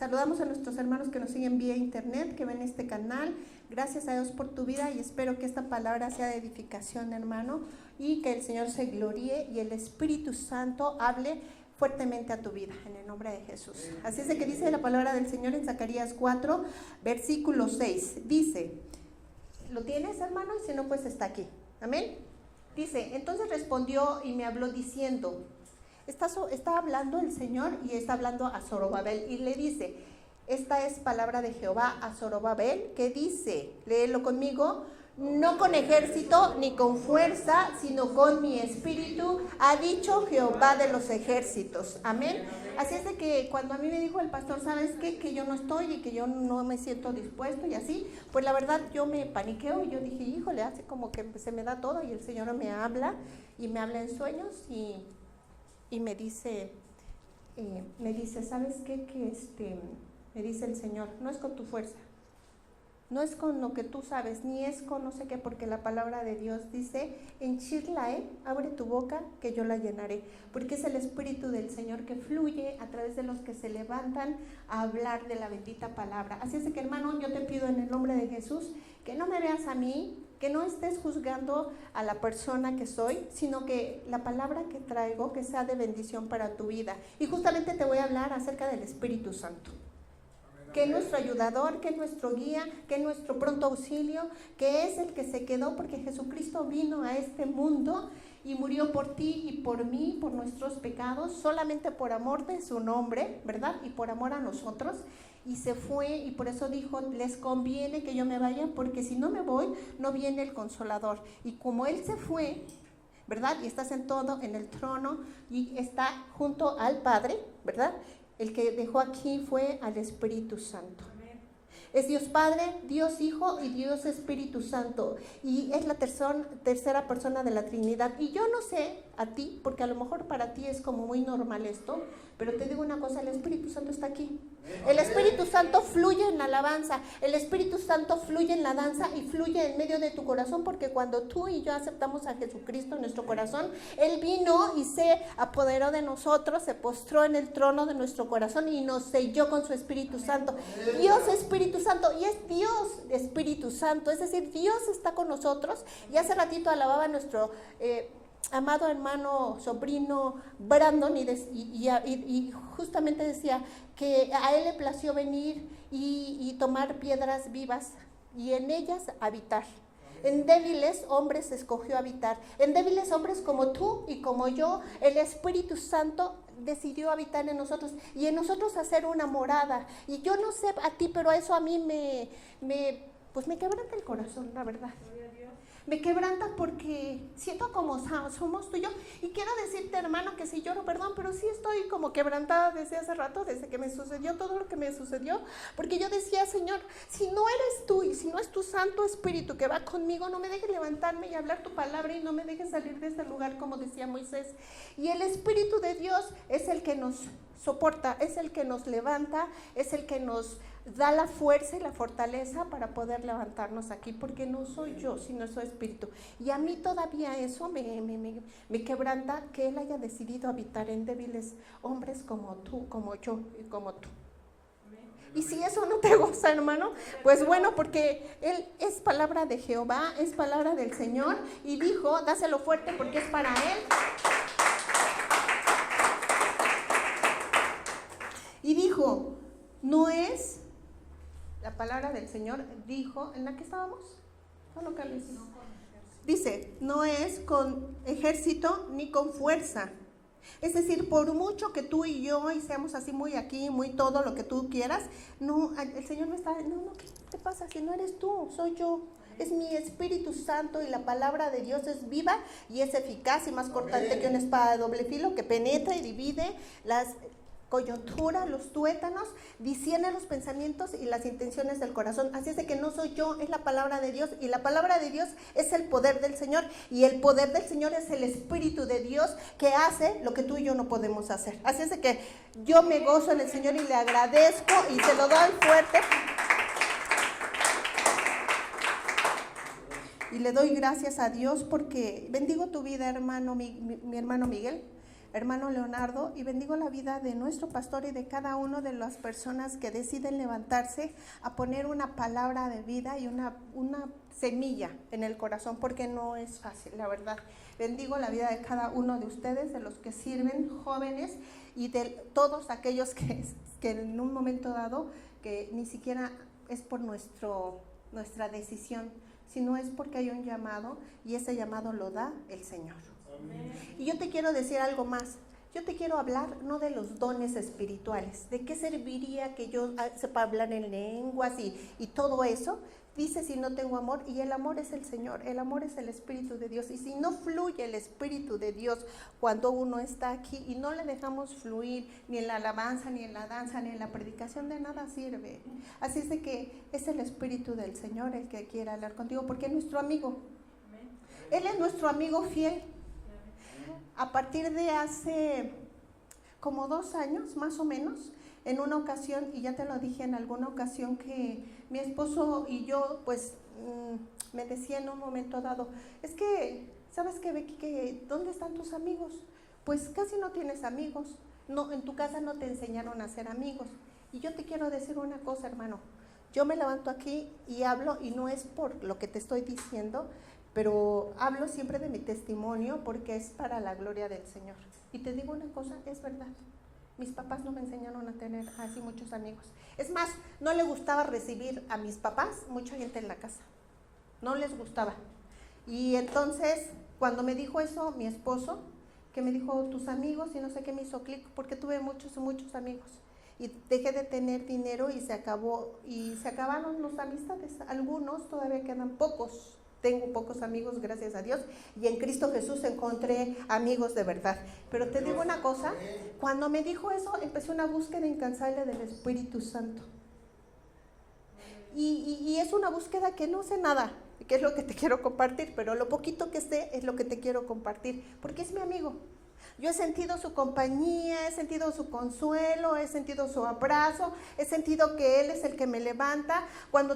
Saludamos a nuestros hermanos que nos siguen vía internet, que ven este canal. Gracias a Dios por tu vida y espero que esta palabra sea de edificación, hermano, y que el Señor se gloríe y el Espíritu Santo hable fuertemente a tu vida, en el nombre de Jesús. Así es de que dice la palabra del Señor en Zacarías 4, versículo 6. Dice, ¿lo tienes, hermano? Y si no, pues está aquí. Amén. Dice, entonces respondió y me habló diciendo, está hablando el Señor y está hablando a Zorobabel y le dice, esta es palabra de Jehová a Zorobabel, que dice, léelo conmigo, no con ejército ni con fuerza, sino con mi espíritu, ha dicho Jehová de los ejércitos. Amén. Así es de que cuando a mí me dijo el pastor, ¿sabes qué? Que yo no estoy y que yo no me siento dispuesto y así, pues la verdad yo me paniqueo y yo dije, híjole, hace como que se me da todo y el Señor me habla y me habla en sueños y me dice, ¿sabes qué? Me dice el Señor, no es con tu fuerza. No es con lo que tú sabes, ni es con no sé qué, porque la palabra de Dios dice, en Shirlae, abre tu boca, que yo la llenaré, porque es el Espíritu del Señor que fluye a través de los que se levantan a hablar de la bendita palabra. Así es que, hermano, yo te pido en el nombre de Jesús, que no me veas a mí, que no estés juzgando a la persona que soy, sino que la palabra que traigo, que sea de bendición para tu vida. Y justamente te voy a hablar acerca del Espíritu Santo, que es nuestro ayudador, que es nuestro guía, que es nuestro pronto auxilio, que es el que se quedó porque Jesucristo vino a este mundo y murió por ti y por mí, por nuestros pecados, solamente por amor de su nombre, ¿verdad? Y por amor a nosotros, y se fue, y por eso dijo, les conviene que yo me vaya, porque si no me voy, no viene el Consolador. Y como Él se fue, ¿verdad? Y está sentado en el trono y está junto al Padre, ¿verdad? El que dejó aquí fue al Espíritu Santo. Amén. Es Dios Padre, Dios Hijo y Dios Espíritu Santo. Y es la tercera persona de la Trinidad. Y yo no sé a ti, porque a lo mejor para ti es como muy normal esto, pero te digo una cosa, el Espíritu Santo está aquí. El Espíritu Santo fluye en la alabanza, el Espíritu Santo fluye en la danza y fluye en medio de tu corazón, porque cuando tú y yo aceptamos a Jesucristo en nuestro corazón, Él vino y se apoderó de nosotros, se postró en el trono de nuestro corazón y nos selló con su Espíritu Santo. Dios Espíritu Santo, y es Dios Espíritu Santo, es decir, Dios está con nosotros. Y hace ratito alababa a nuestro amado hermano, sobrino Brandon, y justamente decía que a él le plació venir y tomar piedras vivas y en ellas habitar. En débiles hombres escogió habitar. En débiles hombres como tú y como yo, el Espíritu Santo decidió habitar en nosotros y en nosotros hacer una morada. Y yo no sé a ti, pero eso a mí pues me quebranta el corazón, la verdad. Me quebranta porque siento como somos tú y yo. Y quiero decirte, hermano, que si lloro, perdón, pero sí estoy como quebrantada desde hace rato, desde que me sucedió todo lo que me sucedió. Porque yo decía, Señor, si no eres tú y si no es tu Santo Espíritu que va conmigo, no me dejes levantarme y hablar tu palabra y no me dejes salir de este lugar, como decía Moisés. Y el Espíritu de Dios es el que nos soporta, es el que nos levanta, es el que nos da la fuerza y la fortaleza para poder levantarnos aquí, porque no soy yo, sino es su Espíritu. Y a mí todavía eso me quebranta, que Él haya decidido habitar en débiles hombres como tú, como yo y como tú. Y si eso no te goza, hermano, pues bueno, porque Él es palabra de Jehová, es palabra del Señor, y dijo, dáselo fuerte porque es para Él. Y dijo, no es, la palabra del Señor dijo, ¿en la que estábamos? ¿Solo que les dice? No es con ejército ni con fuerza. Es decir, por mucho que tú y yo y seamos así muy aquí, muy todo lo que tú quieras, no, el Señor no está, no, ¿qué te pasa? Si no eres tú, soy yo. Es mi Espíritu Santo y la palabra de Dios es viva y es eficaz y más cortante que una espada de doble filo que penetra y divide las coyuntura, los tuétanos, discierne los pensamientos y las intenciones del corazón. Así es de que no soy yo, es la palabra de Dios, y la palabra de Dios es el poder del Señor, y el poder del Señor es el Espíritu de Dios que hace lo que tú y yo no podemos hacer. Así es de que yo me gozo en el Señor y le agradezco y se lo doy fuerte. Y le doy gracias a Dios porque bendigo tu vida, hermano, mi hermano Miguel. hermano Leonardo, y bendigo la vida de nuestro pastor y de cada una de las personas que deciden levantarse a poner una palabra de vida y una semilla en el corazón, porque no es fácil, la verdad. Bendigo la vida de cada uno de ustedes, de los que sirven, jóvenes, y de todos aquellos que en un momento dado, que ni siquiera es por nuestra decisión, sino es porque hay un llamado, y ese llamado lo da el Señor. Amén. Y yo te quiero decir algo más. Yo te quiero hablar no de los dones espirituales, de qué serviría que yo sepa hablar en lenguas y todo eso. Dice, si no tengo amor, y el amor es el Señor, el amor es el Espíritu de Dios, y si no fluye el Espíritu de Dios cuando uno está aquí y no le dejamos fluir ni en la alabanza, ni en la danza, ni en la predicación, de nada sirve. Así es de que es el Espíritu del Señor el que quiere hablar contigo, porque es nuestro amigo. Él es nuestro amigo fiel. A partir de hace como 2 años, más o menos, en una ocasión, y ya te lo dije en alguna ocasión, que mi esposo y yo, pues, me decía en un momento dado, es que, ¿sabes qué, Becky? Que, ¿dónde están tus amigos? Pues casi no tienes amigos, no, en tu casa no te enseñaron a ser amigos. Y yo te quiero decir una cosa, hermano, yo me levanto aquí y hablo, y no es por lo que te estoy diciendo, pero hablo siempre de mi testimonio porque es para la gloria del Señor. Y te digo una cosa, es verdad. Mis papás no me enseñaron a tener así muchos amigos. Es más, no le gustaba recibir a mis papás mucha gente en la casa. No les gustaba. Y entonces, cuando me dijo eso mi esposo, que me dijo tus amigos y no sé qué, me hizo clic, porque tuve muchos amigos. Y dejé de tener dinero y se acabaron las amistades. Algunos, todavía quedan pocos. Tengo pocos amigos, gracias a Dios, y en Cristo Jesús encontré amigos de verdad. Pero te digo una cosa, cuando me dijo eso, empecé una búsqueda incansable del Espíritu Santo. Y es una búsqueda que no sé nada, que es lo que te quiero compartir, pero lo poquito que sé es lo que te quiero compartir, porque es mi amigo. Yo he sentido su compañía, he sentido su consuelo, he sentido su abrazo, he sentido que Él es el que me levanta. Cuando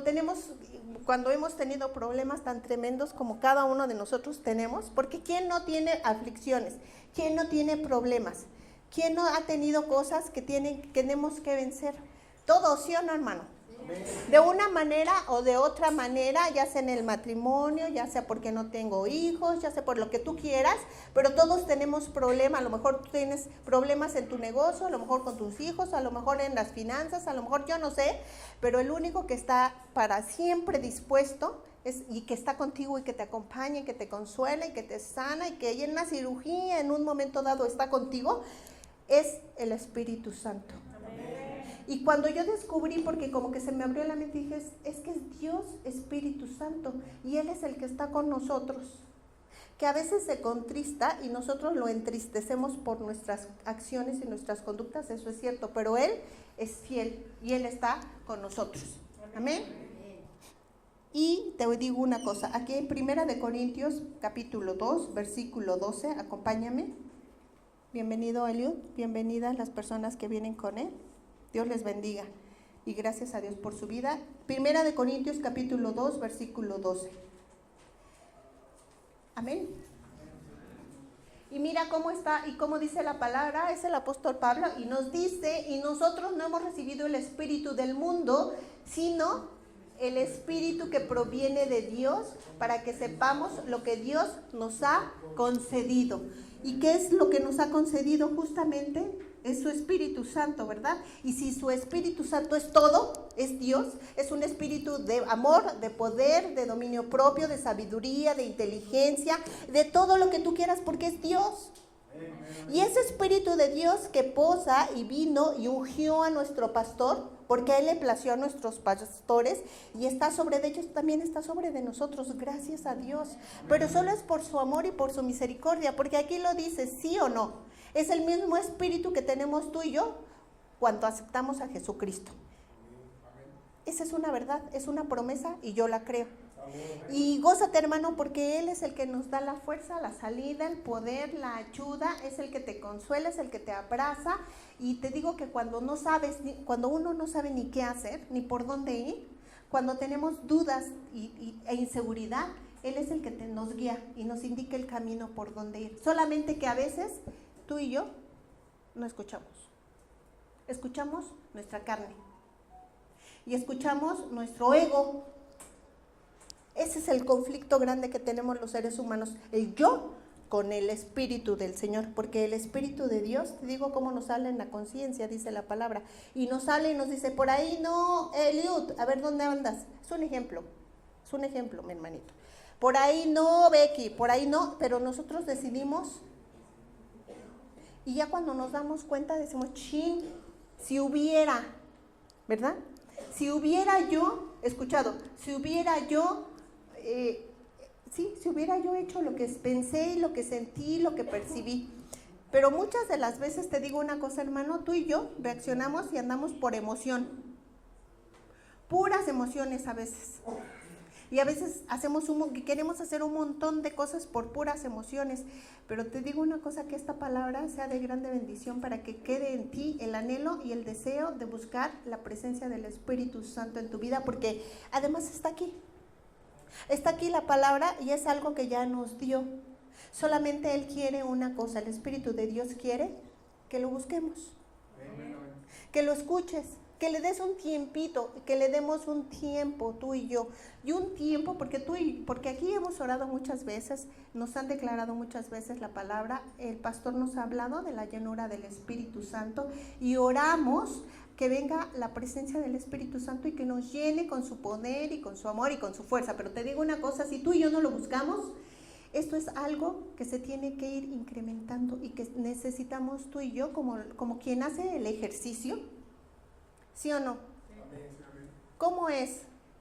hemos tenido problemas tan tremendos como cada uno de nosotros tenemos, porque ¿quién no tiene aflicciones? ¿Quién no tiene problemas? ¿Quién no ha tenido cosas que tenemos que vencer? Todos, ¿sí o no, hermano? De una manera o de otra manera, ya sea en el matrimonio, ya sea porque no tengo hijos, ya sea por lo que tú quieras, pero todos tenemos problemas. A lo mejor tú tienes problemas en tu negocio, a lo mejor con tus hijos, a lo mejor en las finanzas, a lo mejor yo no sé, pero el único que está para siempre dispuesto y que está contigo y que te acompaña y que te consuela y que te sana y que en la cirugía en un momento dado está contigo, es el Espíritu Santo. Y cuando yo descubrí, porque como que se me abrió la mente, dije, es que es Dios Espíritu Santo, y Él es el que está con nosotros, que a veces se contrista y nosotros lo entristecemos por nuestras acciones y nuestras conductas, eso es cierto, pero Él es fiel y Él está con nosotros. Amén. Y te digo una cosa, aquí en 1 Corintios capítulo 2, versículo 12, acompáñame. Bienvenido Eliud, bienvenidas las personas que vienen con él. Dios les bendiga y gracias a Dios por su vida. 1 Corintios capítulo 2, versículo 12. Amén. Y mira cómo está y cómo dice la palabra, es el apóstol Pablo, y nos dice, y nosotros no hemos recibido el espíritu del mundo, sino el espíritu que proviene de Dios, para que sepamos lo que Dios nos ha concedido. ¿Y qué es lo que nos ha concedido? Justamente es su Espíritu Santo, ¿verdad? Y si su Espíritu Santo es todo, es Dios, es un espíritu de amor, de poder, de dominio propio, de sabiduría, de inteligencia, de todo lo que tú quieras, porque es Dios. Y ese Espíritu de Dios que posa y vino y ungió a nuestro pastor, porque a Él le plació a nuestros pastores, y está sobre de ellos, también está sobre de nosotros, gracias a Dios. Pero solo es por su amor y por su misericordia, porque aquí lo dice, sí o no. Es el mismo espíritu que tenemos tú y yo cuando aceptamos a Jesucristo. Esa es una verdad, es una promesa y yo la creo. Y gózate, hermano, porque Él es el que nos da la fuerza, la salida, el poder, la ayuda, es el que te consuela, es el que te abraza. Y te digo que cuando uno no sabe ni qué hacer, ni por dónde ir, cuando tenemos dudas e inseguridad, Él es el que nos guía y nos indica el camino por dónde ir. Solamente que a veces tú y yo no escuchamos. Escuchamos nuestra carne. Y escuchamos nuestro ego. Ese es el conflicto grande que tenemos los seres humanos. El yo con el Espíritu del Señor, porque el Espíritu de Dios, te digo cómo nos sale en la conciencia, dice la palabra, y nos sale y nos dice, por ahí no, Eliud, a ver dónde andas. Es un ejemplo, mi hermanito. Por ahí no, Becky, por ahí no, pero nosotros decidimos, y ya cuando nos damos cuenta decimos, chin, si hubiera, ¿verdad? Si hubiera yo escuchado, si hubiera yo hecho lo que pensé, lo que sentí, lo que percibí. Pero muchas de las veces, te digo una cosa, hermano, tú y yo reaccionamos y andamos por emoción. Puras emociones a veces. Y a veces queremos hacer un montón de cosas por puras emociones. Pero te digo una cosa, que esta palabra sea de grande bendición para que quede en ti el anhelo y el deseo de buscar la presencia del Espíritu Santo en tu vida, porque además está aquí. Está aquí la palabra y es algo que ya nos dio. Solamente Él quiere una cosa, el Espíritu de Dios quiere que lo busquemos, que lo escuches, que le des un tiempito, que le demos un tiempo tú y yo. Y un tiempo, porque aquí hemos orado muchas veces, nos han declarado muchas veces la palabra, el pastor nos ha hablado de la llenura del Espíritu Santo y oramos que venga la presencia del Espíritu Santo y que nos llene con su poder y con su amor y con su fuerza. Pero te digo una cosa, si tú y yo no lo buscamos, esto es algo que se tiene que ir incrementando y que necesitamos tú y yo como quien hace el ejercicio, ¿sí o no? ¿Cómo es,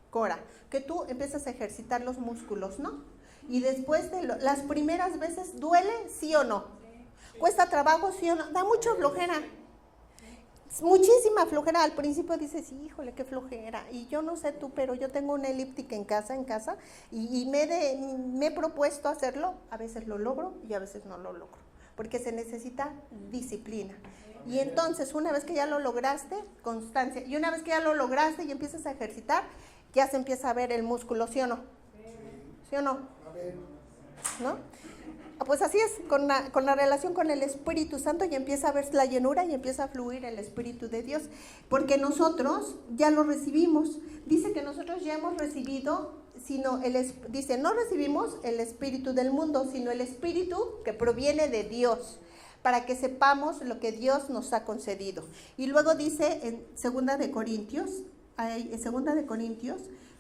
Cora? Que tú empiezas a ejercitar los músculos, ¿no? Y después de las primeras veces, ¿duele? ¿Sí o no? ¿Cuesta trabajo? ¿Sí o no? Da mucha flojera. Muchísima flojera. Al principio dices, híjole, qué flojera. Y yo no sé tú, pero yo tengo una elíptica en casa, y me he propuesto hacerlo. A veces lo logro y a veces no lo logro, porque se necesita disciplina. Y entonces, una vez que ya lo lograste, constancia. Y una vez que ya lo lograste y empiezas a ejercitar, ya se empieza a ver el músculo, ¿sí o no? ¿Sí o no? ¿No? Pues así es, con la relación con el Espíritu Santo, y empieza a ver la llenura y empieza a fluir el Espíritu de Dios, porque nosotros ya lo recibimos. Dice que nosotros ya hemos recibido, dice, no recibimos el espíritu del mundo, sino el Espíritu que proviene de Dios, para que sepamos lo que Dios nos ha concedido. Y luego dice en 2 de Corintios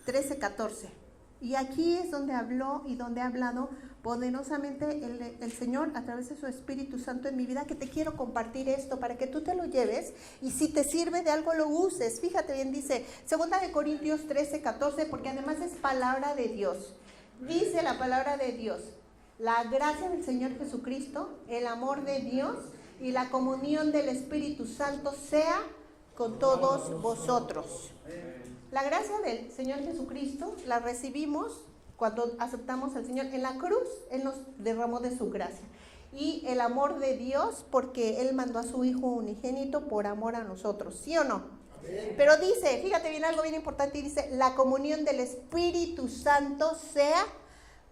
13:14. Y aquí es donde habló y donde ha hablado poderosamente el Señor a través de su Espíritu Santo en mi vida, que te quiero compartir esto para que tú te lo lleves y si te sirve de algo lo uses. Fíjate bien, dice 2 de Corintios 13:14, porque además es palabra de Dios. Dice la palabra de Dios: la gracia del Señor Jesucristo, el amor de Dios y la comunión del Espíritu Santo sea con todos vosotros. La gracia del Señor Jesucristo la recibimos cuando aceptamos al Señor. En la cruz Él nos derramó de su gracia. Y el amor de Dios, porque Él mandó a su Hijo unigénito por amor a nosotros, ¿sí o no? Amén. Pero dice, fíjate bien, algo bien importante, y dice, la comunión del Espíritu Santo sea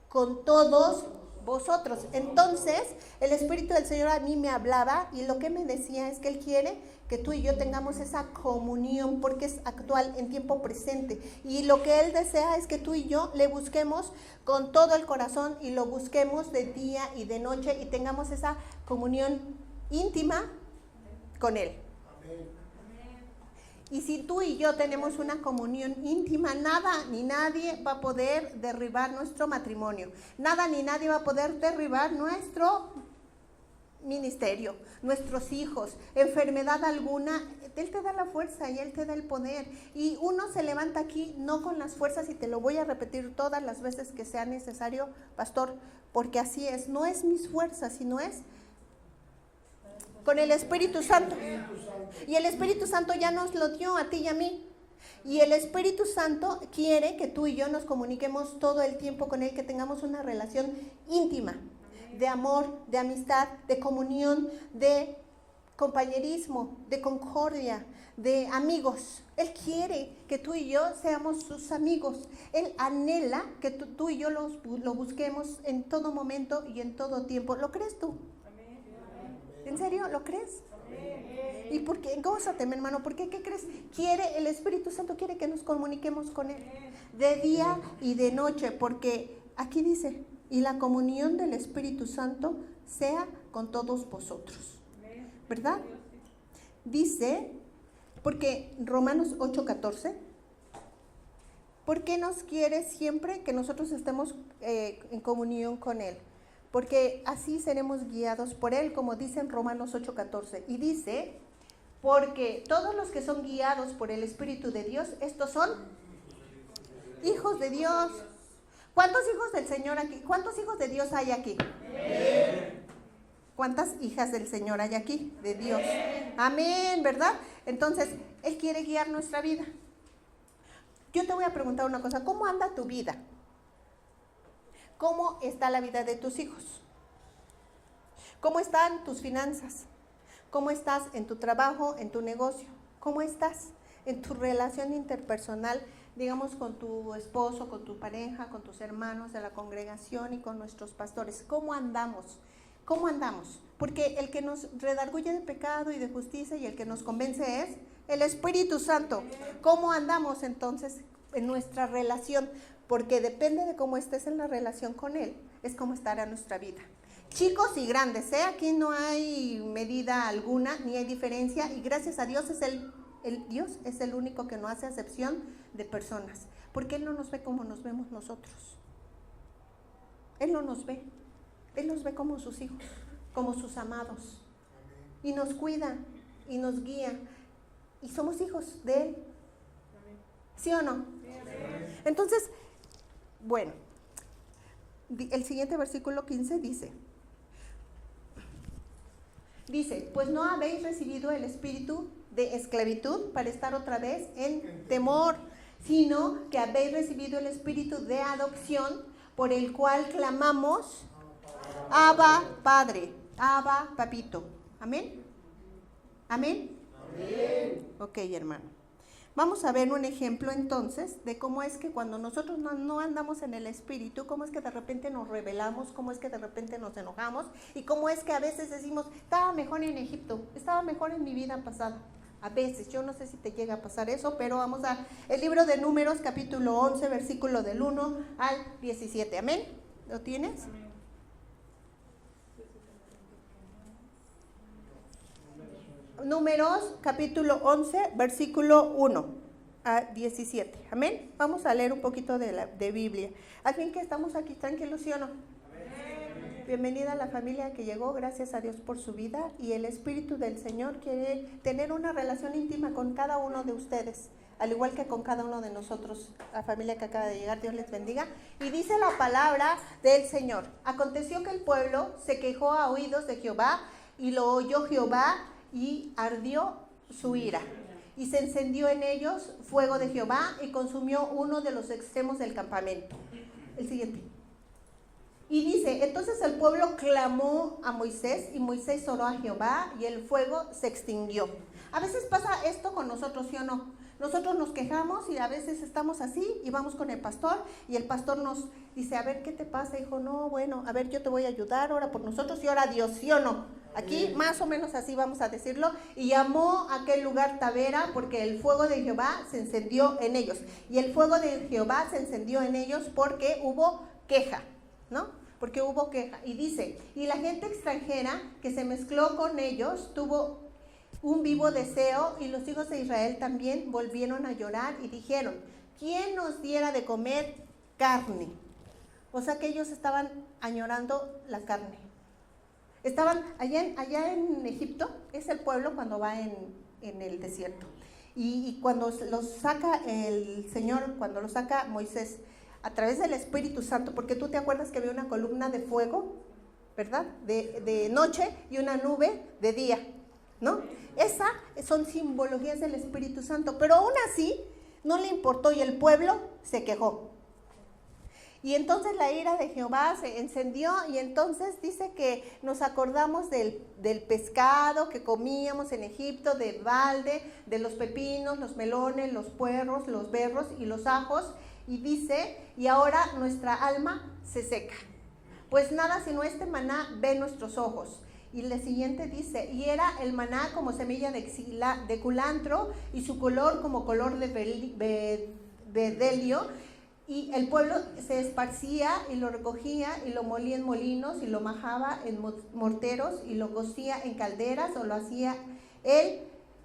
con todos vosotros. Entonces, el Espíritu del Señor a mí me hablaba, y lo que me decía es que Él quiere que tú y yo tengamos esa comunión, porque es actual, en tiempo presente. Y lo que Él desea es que tú y yo le busquemos con todo el corazón, y lo busquemos de día y de noche, y tengamos esa comunión íntima con Él. Amén. Y si tú y yo tenemos una comunión íntima, nada ni nadie va a poder derribar nuestro matrimonio. Nada ni nadie va a poder derribar nuestro ministerio, nuestros hijos, enfermedad alguna. Él te da la fuerza y Él te da el poder. Y uno se levanta aquí no con las fuerzas, y te lo voy a repetir todas las veces que sea necesario, pastor, porque así es. No es mis fuerzas, sino es con el Espíritu Santo. Y el Espíritu Santo ya nos lo dio a ti y a mí. Y el Espíritu Santo quiere que tú y yo nos comuniquemos todo el tiempo con Él, que tengamos una relación íntima, de amor, de amistad, de comunión, de compañerismo, de concordia, de amigos. Él quiere que tú y yo seamos sus amigos. Él anhela que tú y yo lo busquemos en todo momento y en todo tiempo. ¿Lo crees tú? ¿En serio? ¿Lo crees? ¿Y por qué? Gózate, mi hermano, ¿por qué? ¿Qué crees? El Espíritu Santo quiere que nos comuniquemos con Él de día y de noche, porque aquí dice, y la comunión del Espíritu Santo sea con todos vosotros, ¿verdad? Dice, porque Romanos 8:14, ¿por qué nos quiere siempre que nosotros estemos en comunión con Él? Porque así seremos guiados por Él, como dice en Romanos 8:14. Y dice, porque todos los que son guiados por el Espíritu de Dios, estos son hijos de Dios. ¿Cuántos hijos del Señor aquí? ¿Cuántos hijos de Dios hay aquí? ¿Cuántas hijas del Señor hay aquí? De Dios. Amén, ¿verdad? Entonces, Él quiere guiar nuestra vida. Yo te voy a preguntar una cosa, ¿cómo anda tu vida? ¿Cómo está la vida de tus hijos? ¿Cómo están tus finanzas? ¿Cómo estás en tu trabajo, en tu negocio? ¿Cómo estás en tu relación interpersonal, digamos, con tu esposo, con tu pareja, con tus hermanos de la congregación y con nuestros pastores? ¿Cómo andamos? ¿Cómo andamos? Porque el que nos redarguye de pecado y de justicia y el que nos convence es el Espíritu Santo. ¿Cómo andamos entonces en nuestra relación? Porque depende de cómo estés en la relación con Él, es cómo estará nuestra vida. Chicos y grandes, aquí no hay medida alguna, ni hay diferencia, y gracias a Dios Dios es el único que no hace acepción de personas, porque Él no nos ve como nos vemos nosotros. Él no nos ve, Él nos ve como sus hijos, como sus amados, y nos cuida, y nos guía, y somos hijos de Él. ¿Sí o no? Entonces, bueno, el siguiente versículo 15 dice, pues no habéis recibido el espíritu de esclavitud para estar otra vez en temor, sino que habéis recibido el espíritu de adopción por el cual clamamos, Abba, Padre, Abba, Papito. ¿Amén? ¿Amén? Amén. Ok, hermano. Vamos a ver un ejemplo entonces de cómo es que cuando nosotros no andamos en el Espíritu, cómo es que de repente nos rebelamos, cómo es que de repente nos enojamos y cómo es que a veces decimos, estaba mejor en Egipto, estaba mejor en mi vida pasada. A veces, yo no sé si te llega a pasar eso, pero vamos a el libro de Números, capítulo 11, versículo del 1 al 17. ¿Amén? ¿Lo tienes? Amén. Números, capítulo 11, versículo 1 a 17. Amén. Vamos a leer un poquito de Biblia. Al fin que estamos aquí tranquilos, ¿sí o no? Amén. Bienvenida a la familia que llegó, gracias a Dios por su vida. Y el Espíritu del Señor quiere tener una relación íntima con cada uno de ustedes, al igual que con cada uno de nosotros, la familia que acaba de llegar. Dios les bendiga. Y dice la palabra del Señor: aconteció que el pueblo se quejó a oídos de Jehová, y lo oyó Jehová, y ardió su ira, y se encendió en ellos fuego de Jehová, y consumió uno de los extremos del campamento. El siguiente. Y dice, entonces el pueblo clamó a Moisés, y Moisés oró a Jehová, y el fuego se extinguió. A veces pasa esto con nosotros, ¿sí o no? Nosotros nos quejamos y a veces estamos así y vamos con el pastor, y el pastor nos dice, a ver, ¿qué te pasa, hijo? No, bueno, a ver, yo te voy a ayudar, ora por nosotros y ora a Dios, ¿sí o no? Aquí más o menos así vamos a decirlo. Y llamó a aquel lugar Tabera, porque el fuego de Jehová se encendió en ellos. Y el fuego de Jehová se encendió en ellos porque hubo queja, ¿no? Porque hubo queja. Y dice, y la gente extranjera que se mezcló con ellos tuvo un vivo deseo, y los hijos de Israel también volvieron a llorar y dijeron, ¿quién nos diera de comer carne? O sea que ellos estaban añorando la carne. Estaban allá en Egipto, es el pueblo cuando va en el desierto. Y cuando los saca el Señor, cuando los saca Moisés, a través del Espíritu Santo, porque tú te acuerdas que había una columna de fuego, ¿verdad? De noche, y una nube de día, ¿no? Esas son simbologías del Espíritu Santo, pero aún así no le importó y el pueblo se quejó. Y entonces la ira de Jehová se encendió, y entonces dice que nos acordamos del pescado que comíamos en Egipto, de balde, de los pepinos, los melones, los puerros, los berros y los ajos, y dice, y ahora nuestra alma se seca. Pues nada sino este maná ven nuestros ojos. Y la siguiente dice, y era el maná como semilla de culantro, y su color como color de bedelio, y el pueblo se esparcía y lo recogía y lo molía en molinos y lo majaba en morteros y lo cocía en calderas o lo hacía él,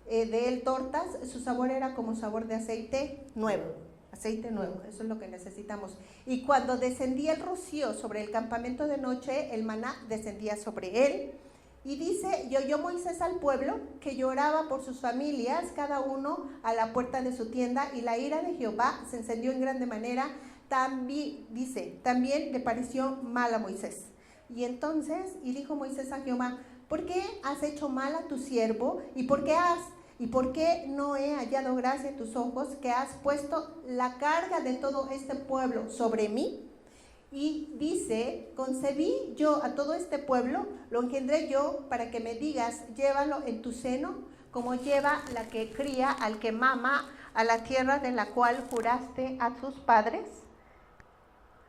de él tortas. Su sabor era como sabor de aceite nuevo. Aceite nuevo, eso es lo que necesitamos. Y cuando descendía el rocío sobre el campamento de noche, el maná descendía sobre él. Y dice, y oyó Moisés al pueblo que lloraba por sus familias, cada uno a la puerta de su tienda, y la ira de Jehová se encendió en grande manera. También, dice, también le pareció mal a Moisés. Y entonces, y dijo Moisés a Jehová, ¿por qué has hecho mal a tu siervo? ¿Y por qué no he hallado gracia en tus ojos, que has puesto la carga de todo este pueblo sobre mí? Y dice, concebí yo a todo este pueblo, lo engendré yo para que me digas, llévalo en tu seno, como lleva la que cría al que mama a la tierra de la cual juraste a sus padres.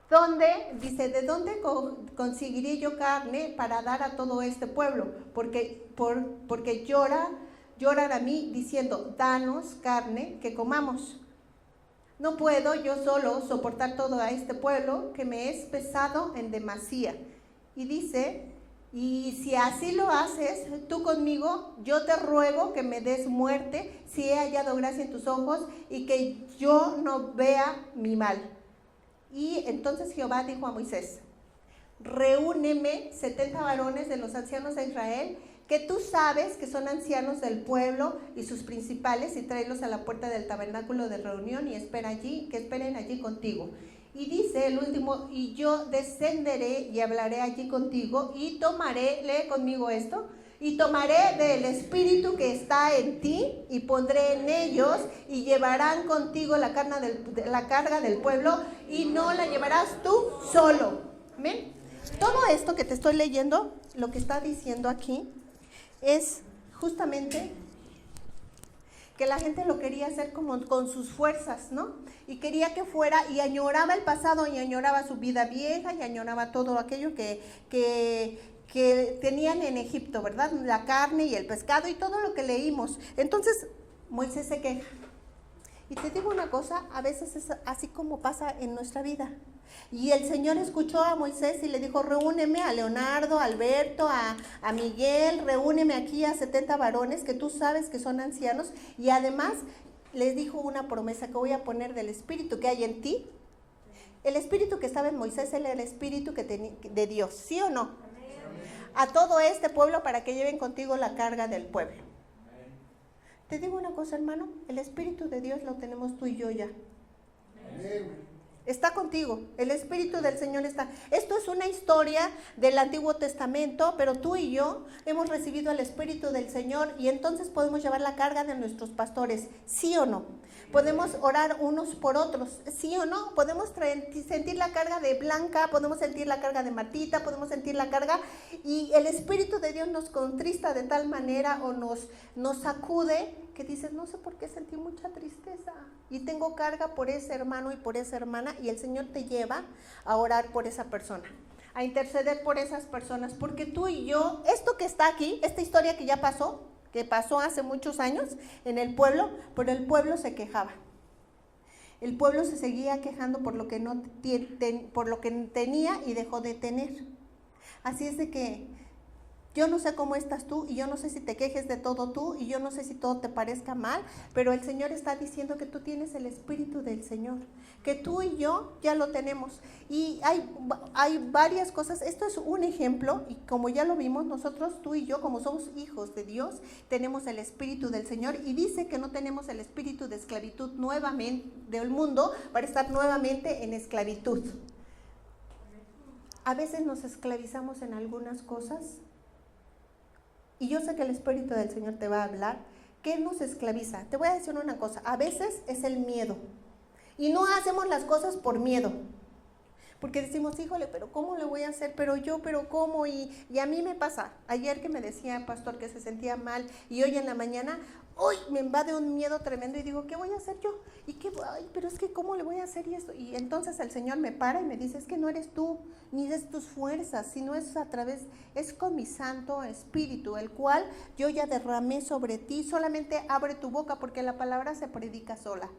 ¿Dónde? Dice, ¿de dónde conseguiré yo carne para dar a todo este pueblo? Porque lloran a mí diciendo, danos carne que comamos. No puedo yo solo soportar todo a este pueblo, que me es pesado en demasía. Y dice, y si así lo haces tú conmigo, yo te ruego que me des muerte, si he hallado gracia en tus ojos, y que yo no vea mi mal. Y entonces Jehová dijo a Moisés, reúneme 70 varones de los ancianos de Israel, que tú sabes que son ancianos del pueblo y sus principales, y tráelos a la puerta del tabernáculo de reunión y esperen allí contigo. Y dice el último, y yo descenderé y hablaré allí contigo y tomaré, lee conmigo esto, y tomaré del espíritu que está en ti y pondré en ellos y llevarán contigo la carga del pueblo y no la llevarás tú solo. ¿Ven? Todo esto que te estoy leyendo, lo que está diciendo aquí, es justamente que la gente lo quería hacer como con sus fuerzas, ¿no? Y quería que fuera, y añoraba el pasado, y añoraba su vida vieja, y añoraba todo aquello que tenían en Egipto, ¿verdad? La carne y el pescado y todo lo que leímos. Entonces, Moisés se queja. Y te digo una cosa, a veces es así como pasa en nuestra vida. Y el Señor escuchó a Moisés y le dijo, reúneme a Leonardo, a Alberto, a Miguel, reúneme aquí a 70 varones que tú sabes que son ancianos. Y además les dijo una promesa, que voy a poner del espíritu que hay en ti. El espíritu que estaba en Moisés era el espíritu de Dios, ¿sí o no? A todo este pueblo para que lleven contigo la carga del pueblo. Te digo una cosa, hermano, el Espíritu de Dios lo tenemos tú y yo ya. Está contigo, el Espíritu del Señor está. Esto es una historia del Antiguo Testamento, pero tú y yo hemos recibido el Espíritu del Señor y entonces podemos llevar la carga de nuestros pastores, ¿sí o no? Podemos orar unos por otros, ¿sí o no? Podemos sentir la carga de Blanca, podemos sentir la carga de Martita, podemos sentir la carga, y el Espíritu de Dios nos contrista de tal manera o nos sacude que dices, no sé por qué sentí mucha tristeza y tengo carga por ese hermano y por esa hermana, y el Señor te lleva a orar por esa persona, a interceder por esas personas, porque tú y yo, esto que está aquí, esta historia que ya pasó, que pasó hace muchos años en el pueblo, pero el pueblo se quejaba. El pueblo se seguía quejando por lo que por lo que tenía y dejó de tener. Así es de que yo no sé cómo estás tú, y yo no sé si te quejes de todo tú, y yo no sé si todo te parezca mal, pero el Señor está diciendo que tú tienes el Espíritu del Señor, que tú y yo ya lo tenemos. Y hay varias cosas. Esto es un ejemplo, y como ya lo vimos, nosotros, tú y yo, como somos hijos de Dios, tenemos el Espíritu del Señor, y dice que no tenemos el espíritu de esclavitud nuevamente del mundo para estar nuevamente en esclavitud. A veces nos esclavizamos en algunas cosas, y yo sé que el Espíritu del Señor te va a hablar. ¿Qué nos esclaviza? Te voy a decir una cosa, a veces es el miedo. Y no hacemos las cosas por miedo. Porque decimos, híjole, pero ¿cómo le voy a hacer? Pero ¿cómo? Y a mí me pasa, ayer que me decía el pastor que se sentía mal y hoy en la mañana, hoy me invade un miedo tremendo y digo, ¿qué voy a hacer yo? Y qué, ay, pero es que ¿cómo le voy a hacer y esto? Y entonces el Señor me para y me dice, es que no eres tú, ni es tus fuerzas, sino es a través, es con mi Santo Espíritu, el cual yo ya derramé sobre ti, solamente abre tu boca porque la palabra se predica sola.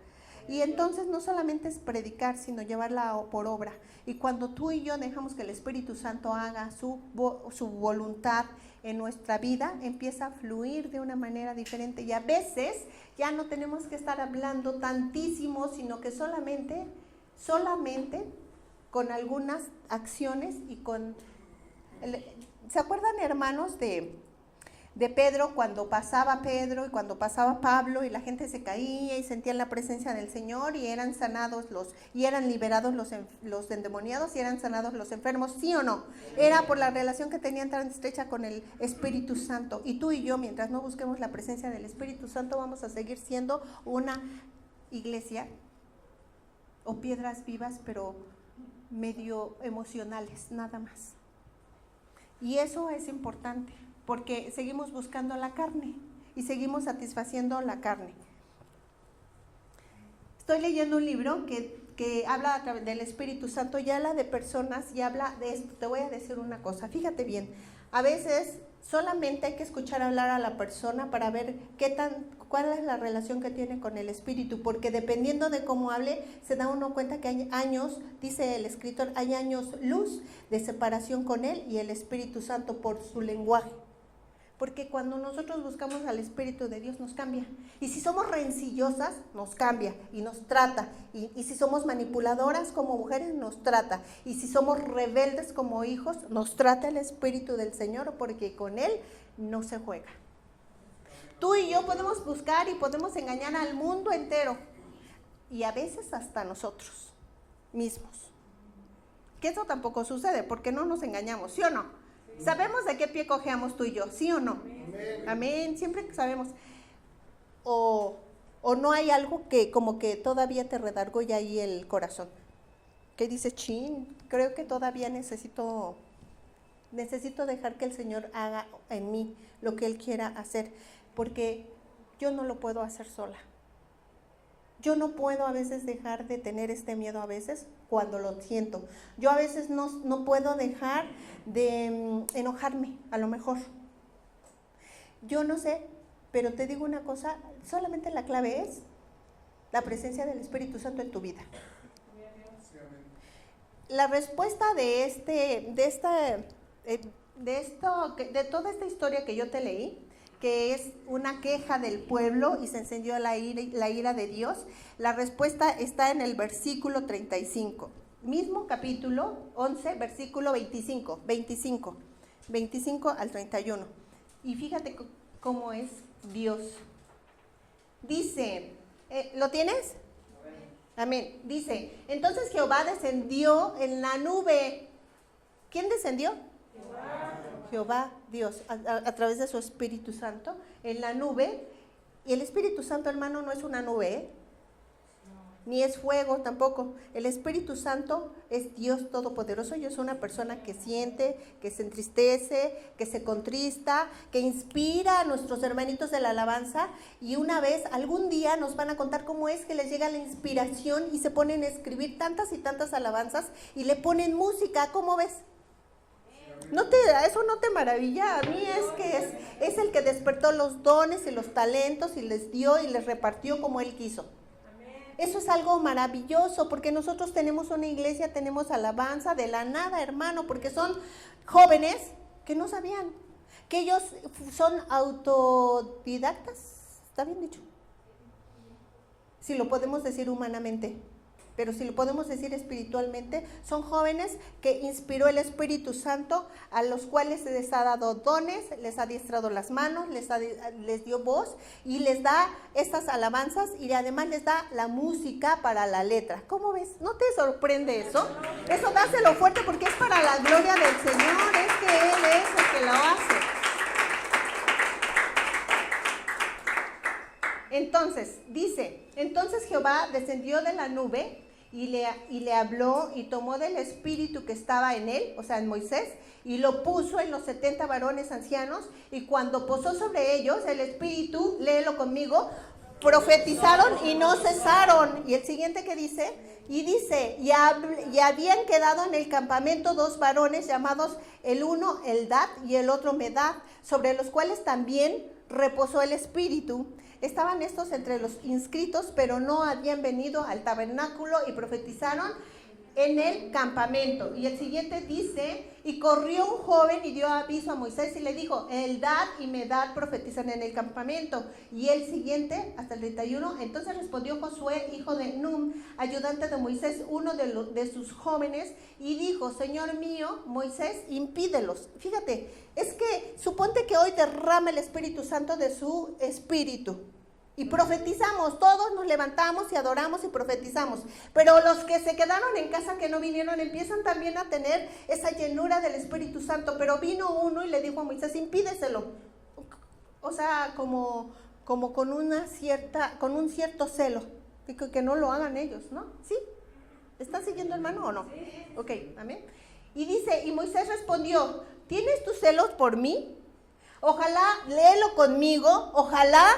Y entonces no solamente es predicar, sino llevarla por obra. Y cuando tú y yo dejamos que el Espíritu Santo haga su voluntad en nuestra vida, empieza a fluir de una manera diferente. Y a veces ya no tenemos que estar hablando tantísimo, sino que solamente con algunas acciones y con... ¿Se acuerdan, hermanos, de Pedro, cuando pasaba Pedro y cuando pasaba Pablo y la gente se caía y sentían la presencia del Señor y eran sanados y eran liberados los endemoniados y eran sanados los enfermos? ¿Sí o no? Era por la relación que tenían tan estrecha con el Espíritu Santo. Y tú y yo, mientras no busquemos la presencia del Espíritu Santo, vamos a seguir siendo una iglesia o piedras vivas, pero medio emocionales, nada más. Y eso es importante, porque seguimos buscando la carne y seguimos satisfaciendo la carne. Estoy leyendo un libro que habla del Espíritu Santo y habla de personas y habla de esto. Te voy a decir una cosa, fíjate bien, a veces solamente hay que escuchar hablar a la persona para ver cuál es la relación que tiene con el Espíritu, porque dependiendo de cómo hable, se da uno cuenta que hay años, dice el escritor, hay años luz de separación con él y el Espíritu Santo por su lenguaje. Porque cuando nosotros buscamos al Espíritu de Dios nos cambia. Y si somos rencillosas, nos cambia y nos trata. Y si somos manipuladoras como mujeres, nos trata. Y si somos rebeldes como hijos, nos trata el Espíritu del Señor, porque con Él no se juega. Tú y yo podemos buscar y podemos engañar al mundo entero. Y a veces hasta nosotros mismos. Que eso tampoco sucede, porque no nos engañamos, ¿sí o no? ¿Sabemos de qué pie cojeamos tú y yo? ¿Sí o no? Amén. Amén. Siempre sabemos. O no hay algo que como que todavía te redarguye ahí el corazón. Que dices, chin, creo que todavía necesito dejar que el Señor haga en mí lo que Él quiera hacer. Porque yo no lo puedo hacer sola. Yo no puedo a veces dejar de tener este miedo a veces cuando lo siento. Yo a veces no puedo dejar de enojarme, a lo mejor. Yo no sé, pero te digo una cosa, solamente la clave es la presencia del Espíritu Santo en tu vida. La respuesta de toda esta historia que yo te leí, que es una queja del pueblo y se encendió la ira de Dios, la respuesta está en el versículo 35, mismo capítulo 11, versículo 25 al 31. Y fíjate cómo es Dios. Dice, ¿lo tienes? Amén. Dice, entonces Jehová descendió en la nube. ¿Quién descendió? Jehová, Dios, a través de su Espíritu Santo, en la nube. Y el Espíritu Santo, hermano, no es una nube, ¿eh? Ni es fuego tampoco. El Espíritu Santo es Dios Todopoderoso y es una persona que siente, que se entristece, que se contrista, que inspira a nuestros hermanitos de la alabanza. Y una vez, algún día nos van a contar cómo es que les llega la inspiración y se ponen a escribir tantas y tantas alabanzas y le ponen música. ¿Cómo ves? ¿Eso no te maravilla? A mí es que es el que despertó los dones y los talentos y les dio y les repartió como Él quiso. Eso es algo maravilloso, porque nosotros tenemos una iglesia, tenemos alabanza de la nada, hermano, porque son jóvenes que no sabían, que ellos son autodidactas, ¿está bien dicho? Si lo podemos decir humanamente. Pero si lo podemos decir espiritualmente, son jóvenes que inspiró el Espíritu Santo, a los cuales se les ha dado dones, les ha adiestrado las manos, les dio voz y les da estas alabanzas y además les da la música para la letra. ¿Cómo ves? ¿No te sorprende eso? Eso dáselo fuerte porque es para la gloria del Señor, es que Él es el que lo hace. Entonces, dice, entonces Jehová descendió de la nube y le habló y tomó del espíritu que estaba en él, o sea, en Moisés, y lo puso en los 70 varones ancianos, y cuando posó sobre ellos el espíritu, léelo conmigo, profetizaron y no cesaron. Y el siguiente que dice, y habían quedado en el campamento 2 varones llamados el uno Eldad y el otro Medad, sobre los cuales también reposó el espíritu. Estaban estos entre los inscritos, pero no habían venido al tabernáculo, y profetizaron en el campamento. Y el siguiente dice, y corrió un joven y dio aviso a Moisés y le dijo, Eldad y Medad profetizan en el campamento. Y el siguiente, hasta el 31, entonces respondió Josué, hijo de Num, ayudante de Moisés, uno de sus jóvenes, y dijo, Señor mío, Moisés, impídelos. Fíjate, es que suponte que hoy derrama el Espíritu Santo de su espíritu. Y profetizamos, todos nos levantamos y adoramos y profetizamos. Pero los que se quedaron en casa, que no vinieron, empiezan también a tener esa llenura del Espíritu Santo. Pero vino uno y le dijo a Moisés, impídeselo. O sea, como con un cierto celo. Que no lo hagan ellos, ¿no? ¿Sí? ¿Están siguiendo, hermano, o no? Ok, amén. Y dice, y Moisés respondió, ¿tienes tus celos por mí? Ojalá, léelo conmigo, ojalá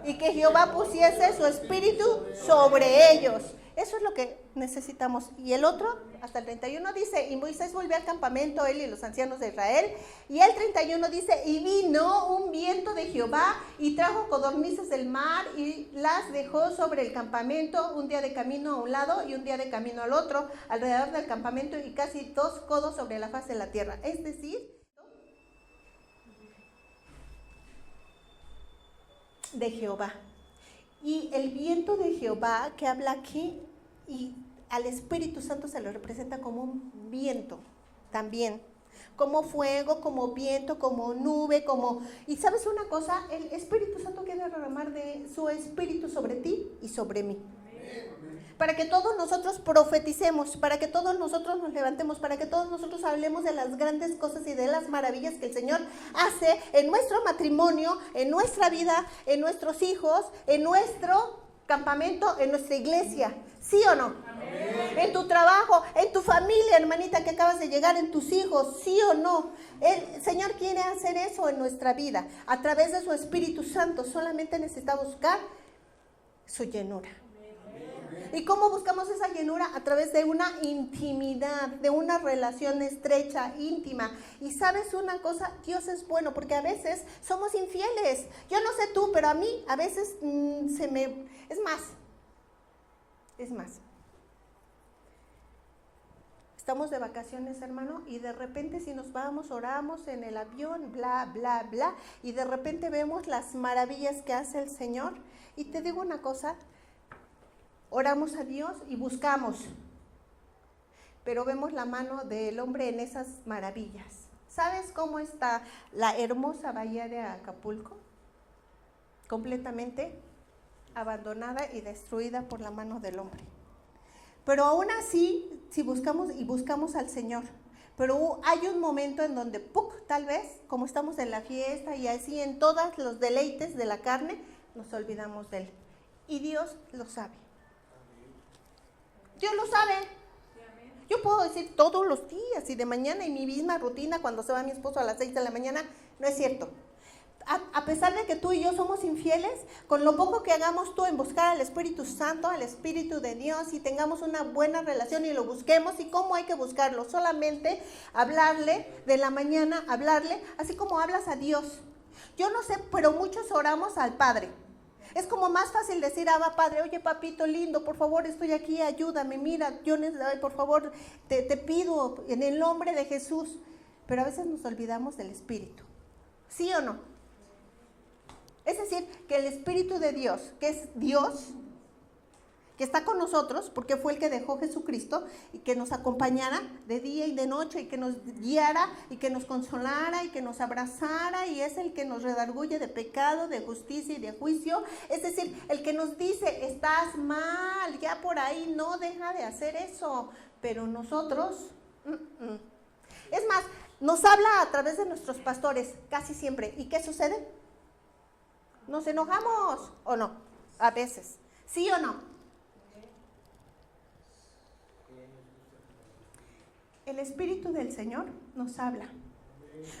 y que Jehová pusiese su espíritu sobre ellos. Eso es lo que necesitamos. Y el otro, hasta el 31 dice, y Moisés volvió al campamento, él y los ancianos de Israel. Y el 31 dice, y vino un viento de Jehová y trajo codornices del mar y las dejó sobre el campamento, un día de camino a un lado y un día de camino al otro, alrededor del campamento, y casi 2 codos sobre la faz de la tierra. Es decir, de Jehová. Y el viento de Jehová que habla aquí, y al Espíritu Santo se lo representa como un viento también, como fuego, como viento, como nube, y sabes una cosa, el Espíritu Santo quiere derramar de su espíritu sobre ti y sobre mí, para que todos nosotros profeticemos, para que todos nosotros nos levantemos, para que todos nosotros hablemos de las grandes cosas y de las maravillas que el Señor hace en nuestro matrimonio, en nuestra vida, en nuestros hijos, en nuestro campamento, en nuestra iglesia. ¿Sí o no? Amén. En tu trabajo, en tu familia, hermanita que acabas de llegar, en tus hijos, ¿sí o no? El Señor quiere hacer eso en nuestra vida, a través de su Espíritu Santo. Solamente necesita buscar su llenura. ¿Y cómo buscamos esa llenura? A través de una intimidad, de una relación estrecha, íntima. Y sabes una cosa, Dios es bueno, porque a veces somos infieles. Yo no sé tú, pero a mí a veces Es más. Estamos de vacaciones, hermano, y de repente si nos vamos, oramos en el avión, bla, bla, bla, y de repente vemos las maravillas que hace el Señor. Y te digo una cosa, oramos a Dios y buscamos, pero vemos la mano del hombre en esas maravillas. ¿Sabes cómo está la hermosa bahía de Acapulco? Completamente abandonada y destruida por la mano del hombre. Pero aún así, si buscamos al Señor, pero hay un momento en donde, tal vez, como estamos en la fiesta y así en todos los deleites de la carne, nos olvidamos de Él. Y Dios lo sabe. Dios lo sabe. Yo puedo decir todos los días y de mañana en mi misma rutina cuando se va mi esposo a las 6 de la mañana, no es cierto. A pesar de que tú y yo somos infieles, con lo poco que hagamos tú en buscar al Espíritu Santo, al Espíritu de Dios, y tengamos una buena relación y lo busquemos, ¿y cómo hay que buscarlo? Solamente hablarle de la mañana, hablarle, así como hablas a Dios. Yo no sé, pero muchos oramos al Padre. Es como más fácil decir, Abba Padre, oye papito lindo, por favor estoy aquí, ayúdame, mira, yo por favor te pido en el nombre de Jesús. Pero a veces nos olvidamos del Espíritu. ¿Sí o no? Es decir, que el Espíritu de Dios, que es Dios, que está con nosotros, porque fue el que dejó Jesucristo, y que nos acompañara de día y de noche, y que nos guiara, y que nos consolara, y que nos abrazara, y es el que nos redarguye de pecado, de justicia y de juicio. Es decir, el que nos dice, estás mal, ya por ahí no deja de hacer eso. Pero nosotros, es más, nos habla a través de nuestros pastores, casi siempre. ¿Y qué sucede? Nos enojamos, ¿o no? A veces. ¿Sí o no? El Espíritu del Señor nos habla.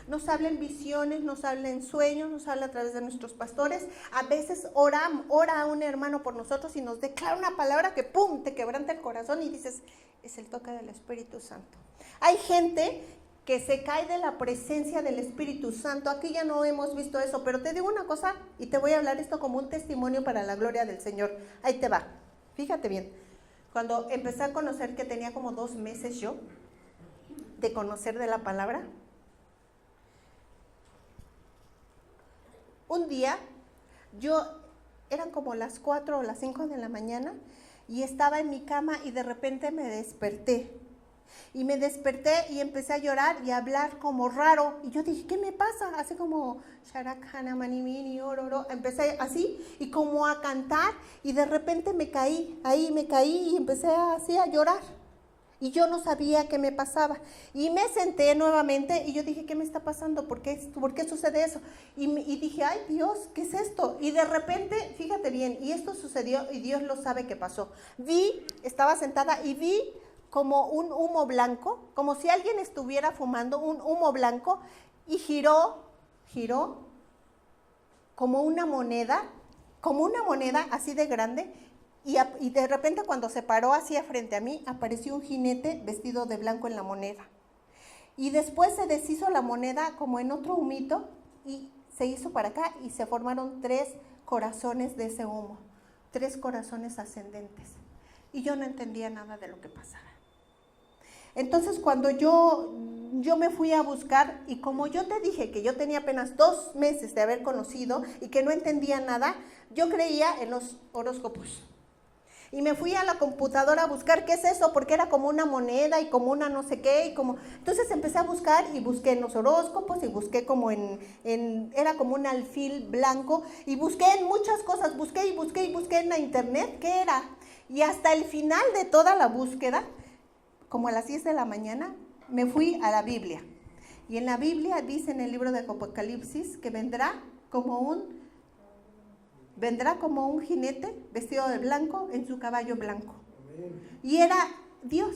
Nos habla en visiones, nos habla en sueños, nos habla a través de nuestros pastores. A veces ora a un hermano por nosotros y nos declara una palabra que ¡pum!, te quebranta el corazón y dices, es el toque del Espíritu Santo. Hay gente que se cae de la presencia del Espíritu Santo. Aquí ya no hemos visto eso, pero te digo una cosa y te voy a hablar esto como un testimonio para la gloria del Señor. Ahí te va, fíjate bien. Cuando empecé a conocer, que tenía como 2 meses yo de conocer de la palabra, un día, eran como las 4 o las 5 de la mañana y estaba en mi cama y de repente me desperté. Y me desperté y empecé a llorar y a hablar como raro. Y yo dije, ¿qué me pasa? Así como, Sharakana, Manimini, Ororo. Empecé así y como a cantar y de repente me caí y empecé así a llorar. Y yo no sabía qué me pasaba. Y me senté nuevamente y yo dije, ¿qué me está pasando? ¿Por qué sucede eso? Y dije, ay Dios, ¿qué es esto? Y de repente, fíjate bien, y esto sucedió y Dios lo sabe qué pasó. Estaba sentada y vi como un humo blanco, como si alguien estuviera fumando un humo blanco y giró como una moneda así de grande. Y de repente cuando se paró hacia frente a mí, apareció un jinete vestido de blanco en la moneda. Y después se deshizo la moneda como en otro humito y se hizo para acá y se formaron 3 corazones de ese humo, 3 corazones ascendentes. Y yo no entendía nada de lo que pasaba. Entonces cuando yo me fui a buscar y como yo te dije que yo tenía apenas 2 meses de haber conocido y que no entendía nada, yo creía en los horóscopos. Y me fui a la computadora a buscar qué es eso, porque era como una moneda y como una no sé qué. Entonces empecé a buscar y busqué en los horóscopos y busqué como era como un alfil blanco. Y busqué en muchas cosas, busqué en la internet qué era. Y hasta el final de toda la búsqueda, como a las 10 de la mañana, me fui a la Biblia. Y en la Biblia dice en el libro de Apocalipsis que vendrá como un jinete vestido de blanco en su caballo blanco. Y era Dios.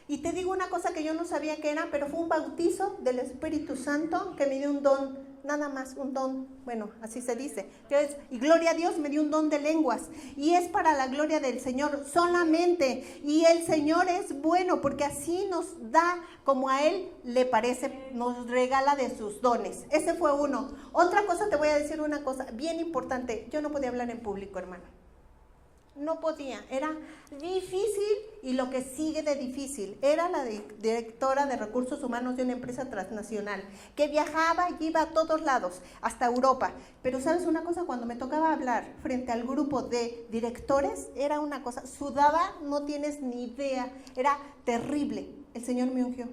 Y te digo una cosa que yo no sabía que era, pero fue un bautizo del Espíritu Santo que me dio un don, nada más, un don, bueno, así se dice. Entonces, y gloria a Dios, me dio un don de lenguas. Y es para la gloria del Señor solamente. Y el Señor es bueno porque así nos da como a Él le parece, nos regala de sus dones. Ese fue uno. Otra cosa, te voy a decir una cosa bien importante. Yo no podía hablar en público, hermano. No podía, era difícil y lo que sigue de difícil. Era la directora de recursos humanos de una empresa transnacional que viajaba y iba a todos lados, hasta Europa. Pero ¿sabes una cosa? Cuando me tocaba hablar frente al grupo de directores, era una cosa, sudaba, no tienes ni idea, era terrible. El Señor me ungió.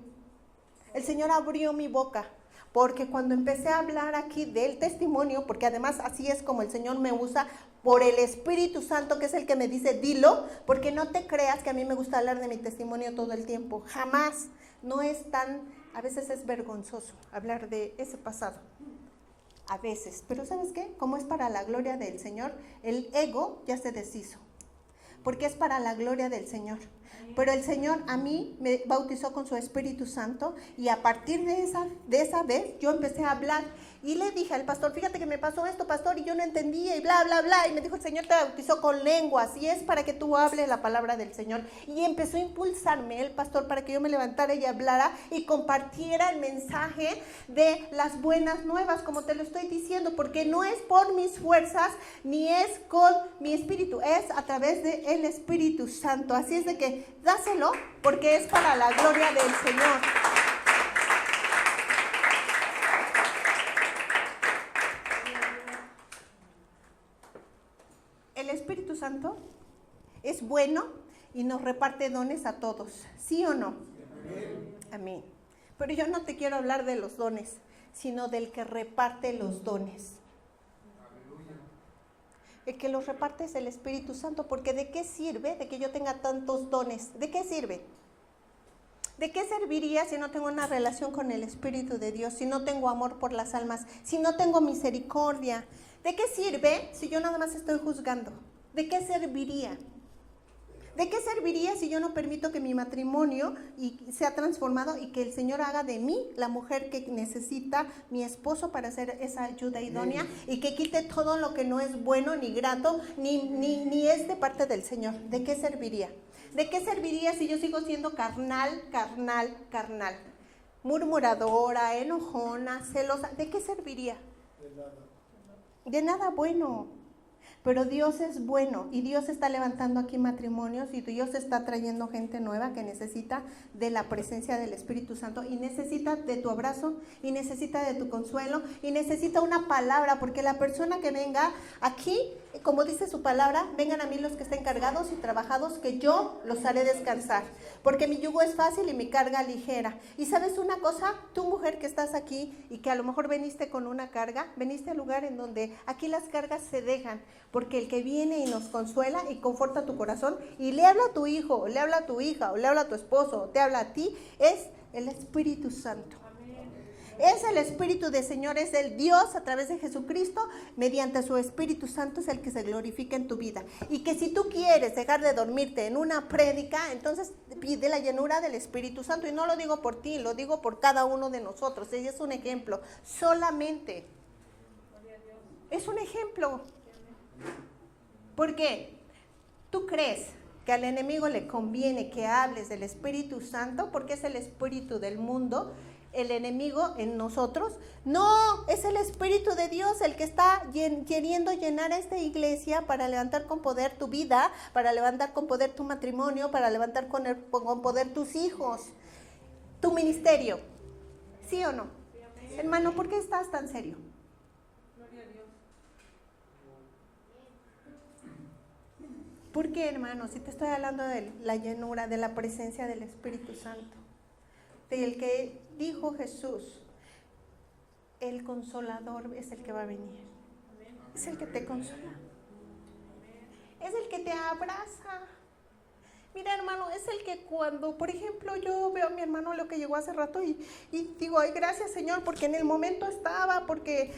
El Señor abrió mi boca. Porque cuando empecé a hablar aquí del testimonio, porque además así es como el Señor me usa, por el Espíritu Santo, que es el que me dice, dilo, porque no te creas que a mí me gusta hablar de mi testimonio todo el tiempo, jamás. No es a veces es vergonzoso hablar de ese pasado, a veces. Pero ¿sabes qué? Como es para la gloria del Señor, el ego ya se deshizo, porque es para la gloria del Señor. Pero el Señor a mí me bautizó con su Espíritu Santo y a partir de esa vez yo empecé a hablar y le dije al pastor, fíjate que me pasó esto, pastor, y yo no entendía y bla, bla, bla. Y me dijo, el Señor te bautizó con lenguas y es para que tú hables la palabra del Señor. Y empezó a impulsarme el pastor para que yo me levantara y hablara y compartiera el mensaje de las buenas nuevas, como te lo estoy diciendo, porque no es por mis fuerzas ni es con mi espíritu, es a través del Espíritu Santo. Así es de que dáselo porque es para la gloria del Señor. El Espíritu Santo es bueno y nos reparte dones a todos, ¿sí o no? Amén. Pero yo no te quiero hablar de los dones, sino del que reparte los dones. El que los reparte es el Espíritu Santo, porque ¿de qué sirve de que yo tenga tantos dones? ¿De qué sirve? ¿De qué serviría si no tengo una relación con el Espíritu de Dios, si no tengo amor por las almas, si no tengo misericordia? ¿De qué sirve si yo nada más estoy juzgando? ¿De qué serviría? ¿De qué serviría si yo no permito que mi matrimonio sea transformado y que el Señor haga de mí la mujer que necesita mi esposo para hacer esa ayuda idónea y que quite todo lo que no es bueno ni grato ni es de parte del Señor? ¿De qué serviría? ¿De qué serviría si yo sigo siendo carnal? Murmuradora, enojona, celosa. ¿De qué serviría? De nada bueno. Pero Dios es bueno y Dios está levantando aquí matrimonios y Dios está trayendo gente nueva que necesita de la presencia del Espíritu Santo y necesita de tu abrazo y necesita de tu consuelo y necesita una palabra, porque la persona que venga aquí, como dice su palabra, vengan a mí los que estén cargados y trabajados, que yo los haré descansar, porque mi yugo es fácil y mi carga ligera. Y sabes una cosa, tú mujer que estás aquí y que a lo mejor veniste con una carga, veniste al lugar en donde aquí las cargas se dejan, porque el que viene y nos consuela y conforta tu corazón y le habla a tu hijo, o le habla a tu hija, o le habla a tu esposo, o te habla a ti, es el Espíritu Santo. Es el Espíritu del Señor, es el Dios a través de Jesucristo, mediante su Espíritu Santo es el que se glorifica en tu vida. Y que si tú quieres dejar de dormirte en una prédica, entonces pide la llenura del Espíritu Santo. Y no lo digo por ti, lo digo por cada uno de nosotros. Ella es un ejemplo, solamente. Es un ejemplo. ¿Por qué? ¿Tú crees que al enemigo le conviene que hables del Espíritu Santo porque es el espíritu del mundo? El enemigo en nosotros, no, es el Espíritu de Dios el que está queriendo llenar a esta iglesia para levantar con poder tu vida, para levantar con poder tu matrimonio, para levantar con poder tus hijos, tu ministerio. ¿Sí o no? Hermano, ¿por qué estás tan serio? ¿Por qué, hermano? Si te estoy hablando de la llenura, de la presencia del Espíritu Santo, del que dijo Jesús, el Consolador es el que va a venir, es el que te consola, es el que te abraza. Mira, hermano, es el que cuando, por ejemplo, yo veo a mi hermano lo que llegó hace rato y digo, ay, gracias, Señor, porque en el momento estaba, porque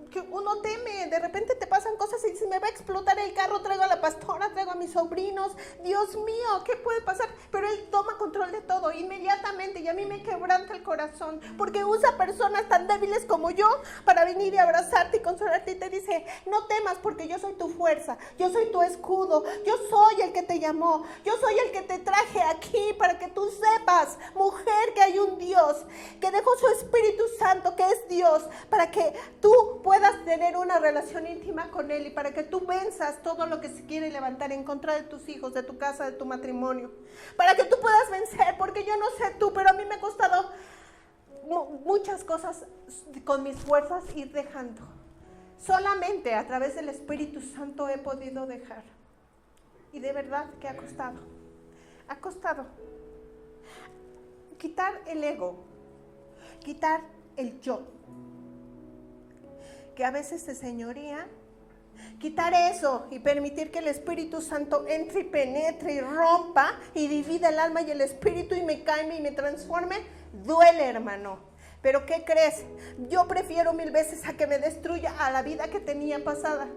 que uno teme, de repente te pasan cosas y dices, me va a explotar el carro, traigo a la pastora, traigo a mis sobrinos, Dios mío, ¿qué puede pasar? Pero Él toma control de todo inmediatamente y a mí me quebranta el corazón, porque usa personas tan débiles como yo para venir y abrazarte y consolarte y te dice, no temas porque yo soy tu fuerza, yo soy tu escudo, yo soy el que te llamó, yo soy el que te traje aquí para que tú sepas, mujer, que hay un Dios, que dejó su Espíritu Santo, que es Dios, para que tú puedas tener una relación íntima con Él y para que tú venzas todo lo que se quiere levantar en contra de tus hijos, de tu casa, de tu matrimonio, para que tú puedas vencer, porque yo no sé tú, pero a mí me ha costado muchas cosas con mis fuerzas ir dejando. Solamente a través del Espíritu Santo he podido dejar. Y de verdad que ha costado. Ha costado. Quitar el ego. Quitar el yo. Que a veces se señoría. Quitar eso y permitir que el Espíritu Santo entre y penetre y rompa y divida el alma y el espíritu y me cambie y me transforme. Duele, hermano. Pero ¿qué crees? Yo prefiero 1000 veces a que me destruya a la vida que tenía pasada.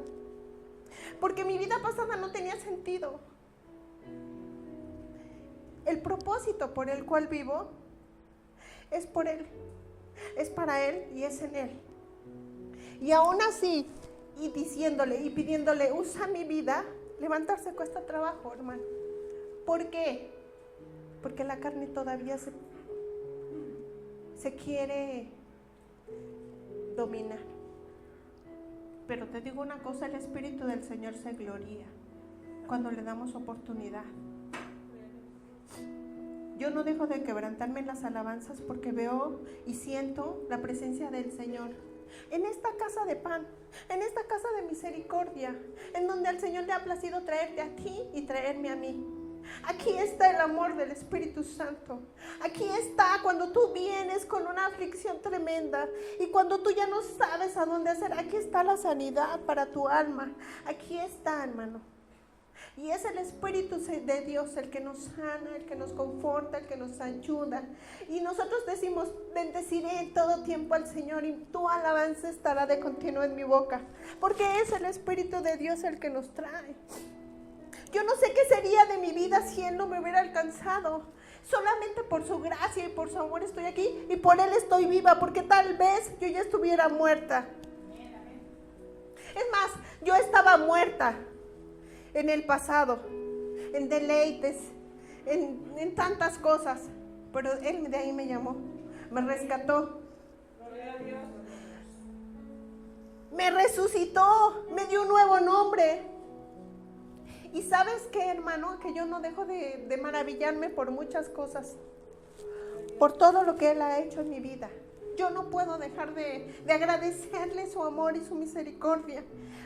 Porque mi vida pasada no tenía sentido. El propósito por el cual vivo es por Él, es para Él y es en Él. Y aún así, y diciéndole y pidiéndole, usa mi vida, levantarse cuesta trabajo, hermano. ¿Por qué? Porque la carne todavía se quiere dominar. Pero te digo una cosa, el Espíritu del Señor se gloría cuando le damos oportunidad. Yo no dejo de quebrantarme en las alabanzas porque veo y siento la presencia del Señor. En esta casa de pan, en esta casa de misericordia, en donde al Señor le ha placido traerte a ti y traerme a mí. Aquí está el amor del Espíritu Santo. Aquí está cuando tú vienes con una aflicción tremenda y cuando tú ya no sabes a dónde hacer. Aquí está la sanidad para tu alma. Aquí está, hermano. Y es el Espíritu de Dios el que nos sana, el que nos conforta, el que nos ayuda. Y nosotros decimos, bendeciré todo tiempo al Señor y tu alabanza estará de continuo en mi boca. Porque es el Espíritu de Dios el que nos trae. Yo no sé qué sería de mi vida si Él no me hubiera alcanzado. Solamente por su gracia y por su amor estoy aquí y por Él estoy viva, porque tal vez yo ya estuviera muerta. Es más, yo estaba muerta en el pasado, en deleites, en tantas cosas, pero Él de ahí me llamó, me rescató, me resucitó, me dio un nuevo nombre. Y ¿sabes qué, hermano? Que yo no dejo de maravillarme por muchas cosas, por todo lo que Él ha hecho en mi vida. Yo no puedo dejar de agradecerle su amor y su misericordia,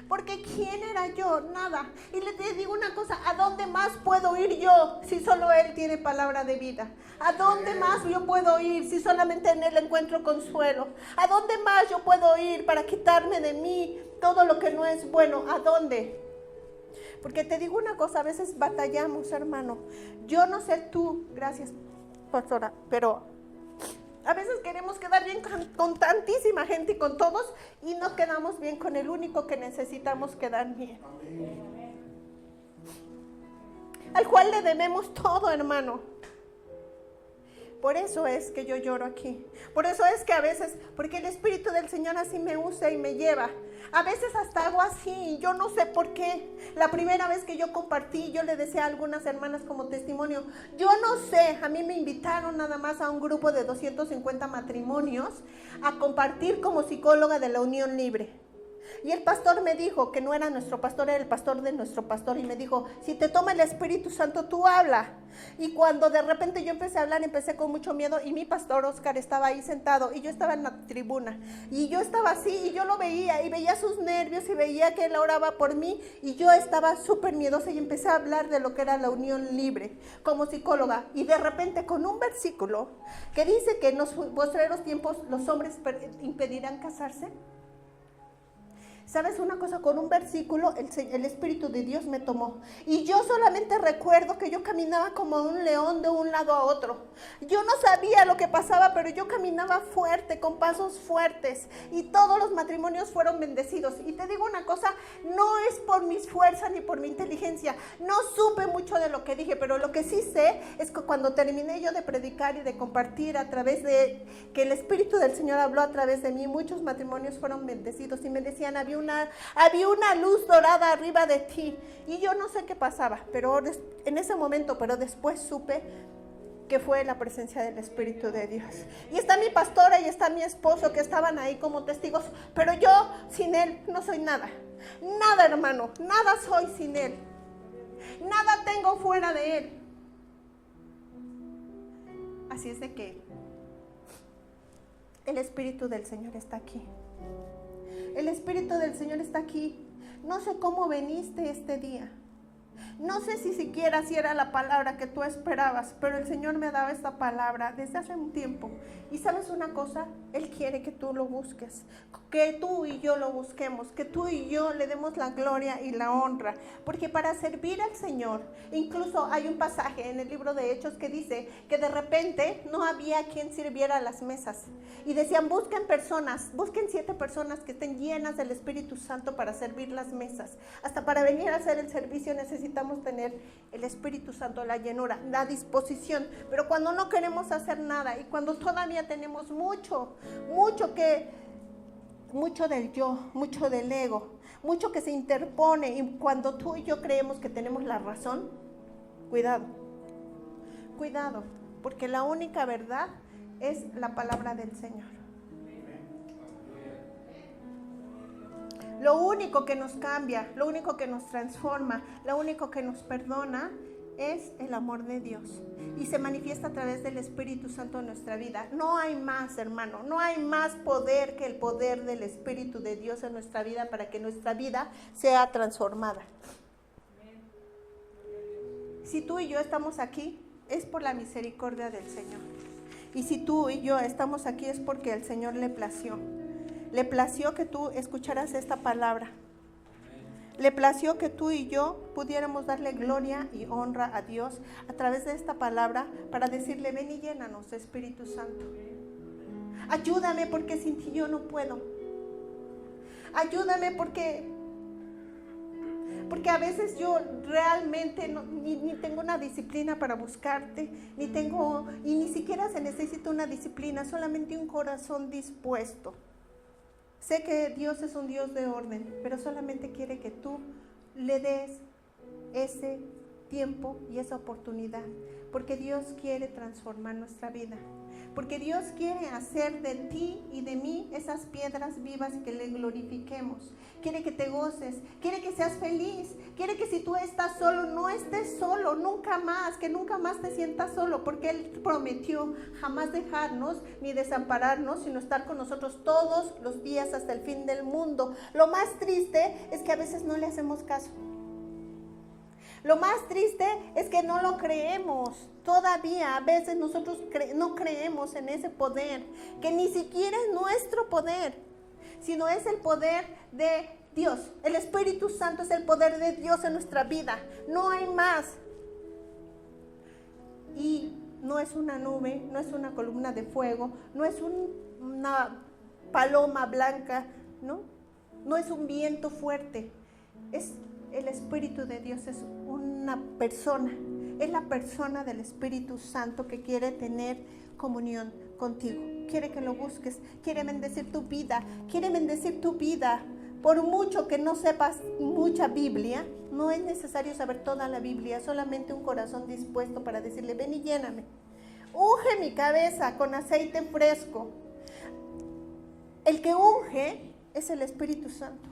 porque ¿quién era yo? Nada. Y le digo una cosa, ¿a dónde más puedo ir yo si solo Él tiene palabra de vida? ¿A dónde más yo puedo ir si solamente en Él encuentro consuelo? ¿A dónde más yo puedo ir para quitarme de mí todo lo que no es bueno? ¿A dónde? Porque te digo una cosa, a veces batallamos, hermano. Yo no sé tú, gracias, pastora, pero a veces queremos quedar bien con tantísima gente y con todos, y no quedamos bien con el único que necesitamos quedar bien. Al cual le debemos todo, hermano. Por eso es que yo lloro aquí. Por eso es que a veces, porque el Espíritu del Señor así me usa y me lleva. A veces hasta hago así, yo no sé por qué. La primera vez que yo compartí, yo le decía a algunas hermanas como testimonio, yo no sé, a mí me invitaron nada más a un grupo de 250 matrimonios a compartir como psicóloga de la Unión Libre. Y el pastor me dijo, que no era nuestro pastor, era el pastor de nuestro pastor, y me dijo, si te toma el Espíritu Santo, tú habla. Y cuando de repente yo empecé a hablar, empecé con mucho miedo, y mi pastor Oscar estaba ahí sentado, y yo estaba en la tribuna, y yo estaba así, y yo lo veía, y veía sus nervios, y veía que él oraba por mí, y yo estaba súper miedosa, y empecé a hablar de lo que era la Unión Libre, como psicóloga, y de repente con un versículo, que dice que en los postreros tiempos los hombres impedirán casarse. ¿Sabes una cosa? Con un versículo el Espíritu de Dios me tomó. Y yo solamente recuerdo que yo caminaba como un león de un lado a otro. Yo no sabía lo que pasaba, pero yo caminaba fuerte, con pasos fuertes. Y todos los matrimonios fueron bendecidos. Y te digo una cosa, no es por mis fuerzas ni por mi inteligencia. No supe mucho de lo que dije, pero lo que sí sé es que cuando terminé yo de predicar y de compartir a través de que el Espíritu del Señor habló a través de mí, muchos matrimonios fueron bendecidos. Y me decían, había una luz dorada arriba de ti. Y yo no sé qué pasaba, pero en ese momento, pero después supe que fue la presencia del Espíritu de Dios. Y está mi pastora y está mi esposo que estaban ahí como testigos, pero yo sin Él no soy nada. Nada, hermano, nada soy sin Él. Nada tengo fuera de Él. Así es de que el Espíritu del Señor está aquí. El Espíritu del Señor está aquí. No sé cómo viniste este día. No sé si siquiera si era la palabra que tú esperabas, pero el Señor me daba esta palabra desde hace un tiempo. Y ¿sabes una cosa? Él quiere que tú lo busques, que tú y yo lo busquemos, que tú y yo le demos la gloria y la honra. Porque para servir al Señor, incluso hay un pasaje en el libro de Hechos que dice que de repente no había quien sirviera a las mesas. Y decían, busquen 7 personas que estén llenas del Espíritu Santo para servir las mesas. Hasta para venir a hacer el servicio necesitamos tener el Espíritu Santo, la llenura, la disposición. Pero cuando no queremos hacer nada y cuando todavía tenemos mucho del yo, mucho del ego, mucho que se interpone, y cuando tú y yo creemos que tenemos la razón, cuidado, porque la única verdad es la palabra del Señor. Lo único que nos cambia, lo único que nos transforma, lo único que nos perdona es el amor de Dios. Y se manifiesta a través del Espíritu Santo en nuestra vida. No hay más, hermano, no hay más poder que el poder del Espíritu de Dios en nuestra vida para que nuestra vida sea transformada. Si tú y yo estamos aquí, es por la misericordia del Señor. Y si tú y yo estamos aquí es porque el Señor le plació. Le plació que tú escucharas esta palabra. le plació que tú y yo pudiéramos darle gloria y honra a Dios a través de esta palabra para decirle: ven y llénanos, Espíritu Santo. Ayúdame porque sin ti yo no puedo. Ayúdame porque a veces yo realmente ni tengo una disciplina para buscarte, ni siquiera se necesita una disciplina, solamente un corazón dispuesto. Sé que Dios es un Dios de orden, pero solamente quiere que tú le des ese tiempo y esa oportunidad, porque Dios quiere transformar nuestra vida, porque Dios quiere hacer de ti y de mí esas piedras vivas que le glorifiquemos. Quiere que te goces, quiere que seas feliz, quiere que si tú estás solo, no estés solo nunca más, que nunca más te sientas solo, porque Él prometió jamás dejarnos ni desampararnos, sino estar con nosotros todos los días hasta el fin del mundo. Lo más triste es que a veces no le hacemos caso. Lo más triste es que no lo creemos. Todavía a veces nosotros no creemos en ese poder, que ni siquiera es nuestro poder, sino es el poder de Dios. El Espíritu Santo es el poder de Dios en nuestra vida. No hay más. Y no es una nube, no es una columna de fuego, no es una paloma blanca, ¿no? No es un viento fuerte. Es el Espíritu de Dios, es una persona. Es la persona del Espíritu Santo que quiere tener comunión contigo. Quiere que lo busques, quiere bendecir tu vida, quiere bendecir tu vida. Por mucho que no sepas mucha Biblia, no es necesario saber toda la Biblia, solamente un corazón dispuesto para decirle: ven y lléname. Unge mi cabeza con aceite fresco. El que unge es el Espíritu Santo.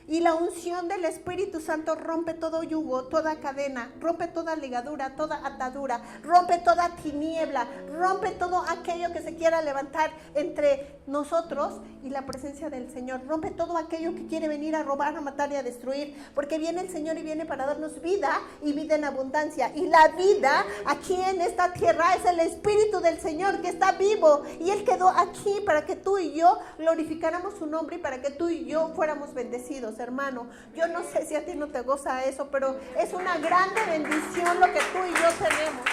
Y la unción del Espíritu Santo rompe todo yugo, toda cadena, rompe toda ligadura, toda atadura, rompe toda tiniebla, rompe todo aquello que se quiera levantar entre nosotros y la presencia del Señor. Rompe todo aquello que quiere venir a robar, a matar y a destruir, porque viene el Señor y viene para darnos vida y vida en abundancia. Y la vida aquí en esta tierra es el Espíritu del Señor que está vivo, y Él quedó aquí para que tú y yo glorificáramos su nombre y para que tú y yo fuéramos bendecidos. Hermano, yo no sé si a ti no te goza eso, pero es una grande bendición lo que tú y yo tenemos.